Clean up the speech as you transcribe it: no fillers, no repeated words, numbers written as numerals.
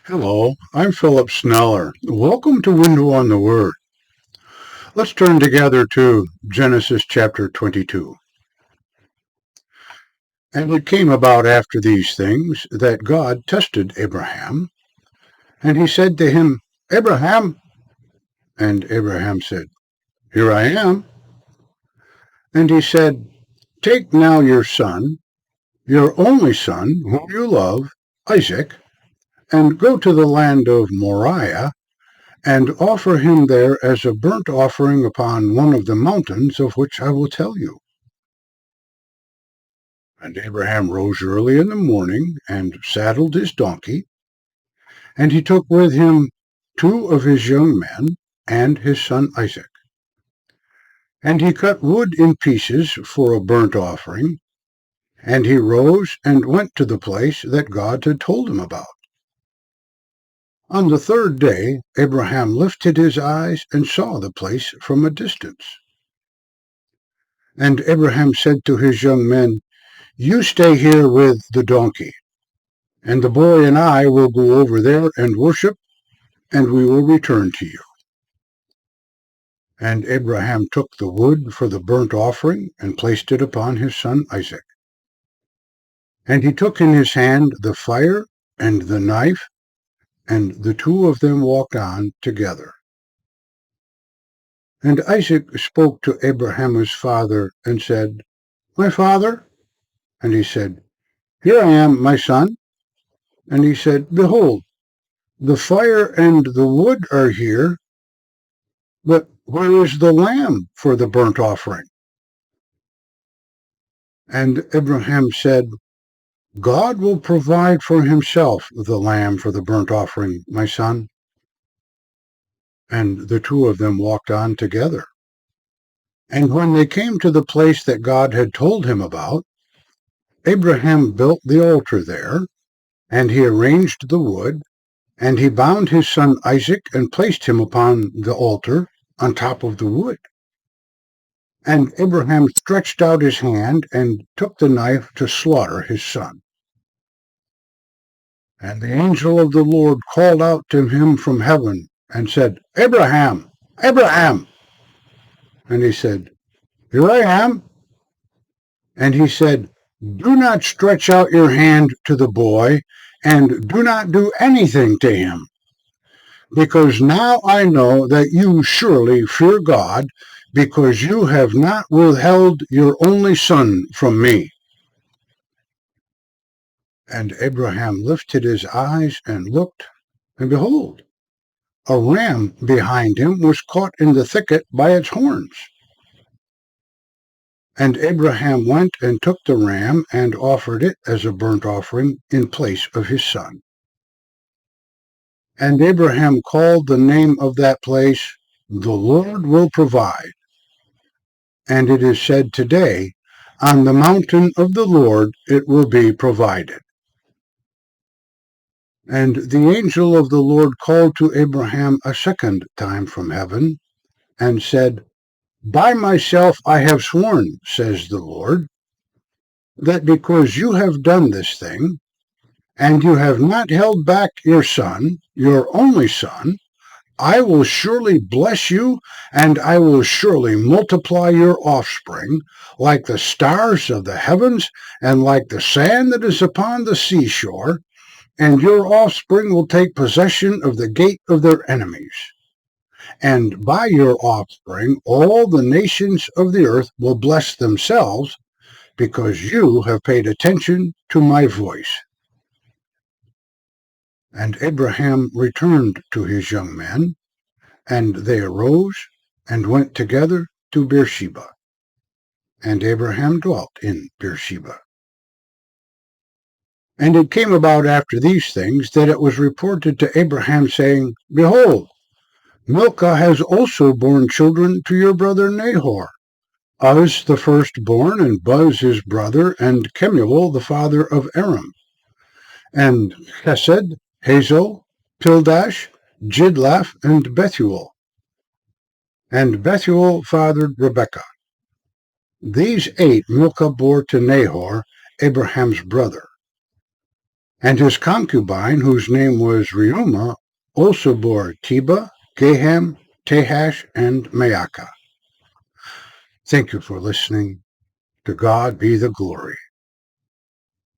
Hello, I'm Philip Sneller. Welcome to Window on the Word. Let's turn together to Genesis chapter 22. And it came about after these things that God tested Abraham, and he said to him, Abraham. And Abraham said, Here I am. And he said, Take now your son, your only son, whom you love, Isaac, and go to the land of Moriah, and offer him there as a burnt offering upon one of the mountains of which I will tell you. And Abraham rose early in the morning, and saddled his donkey, and he took with him 2 of his young men, and his son Isaac. And he cut wood in pieces for a burnt offering, and he rose and went to the place that God had told him about. On the 3rd day Abraham lifted his eyes and saw the place from a distance. And Abraham said to his young men, You stay here with the donkey, and the boy and I will go over there and worship, and we will return to you. And Abraham took the wood for the burnt offering, and placed it upon his son Isaac. And he took in his hand the fire and the knife, and the 2 of them walked on together. And Isaac spoke to Abraham his father, and said, My father? And he said, Here I am, my son. And he said, Behold, the fire and the wood are here, but where is the lamb for the burnt offering? And Abraham said, God will provide for himself the lamb for the burnt offering, my son. And the 2 of them walked on together. And when they came to the place that God had told him about, Abraham built the altar there, and he arranged the wood, and he bound his son Isaac and placed him upon the altar on top of the wood. And Abraham stretched out his hand and took the knife to slaughter his son. And the angel of the Lord called out to him from heaven and said, Abraham, Abraham! And he said, Here I am. And he said, Do not stretch out your hand to the boy, and do not do anything to him, because now I know that you surely fear God, because you have not withheld your only son from me. And Abraham lifted his eyes and looked, and behold, a ram behind him was caught in the thicket by its horns. And Abraham went and took the ram and offered it as a burnt offering in place of his son. And Abraham called the name of that place, The Lord Will Provide. And it is said today, On the mountain of the Lord it will be provided. And the angel of the Lord called to Abraham a second time from heaven, and said, By myself I have sworn, says the Lord, that because you have done this thing, and you have not held back your son, your only son, I will surely bless you, and I will surely multiply your offspring, like the stars of the heavens, and like the sand that is upon the seashore, and your offspring will take possession of the gate of their enemies. And by your offspring all the nations of the earth will bless themselves, because you have paid attention to my voice. And Abraham returned to his young men, and they arose and went together to Beersheba. And Abraham dwelt in Beersheba. And it came about after these things that it was reported to Abraham, saying, Behold, Milcah has also borne children to your brother Nahor, Uz the firstborn, and Buz his brother, and Kemuel the father of Aram, and Chesed, Hazel, Pildash, Jidlaph, and Bethuel. And Bethuel fathered Rebekah. These 8 Milcah bore to Nahor, Abraham's brother. And his concubine, whose name was Reumah, also bore Teba, Gaham, Tahash, and Maacah. Thank you for listening. To God be the glory.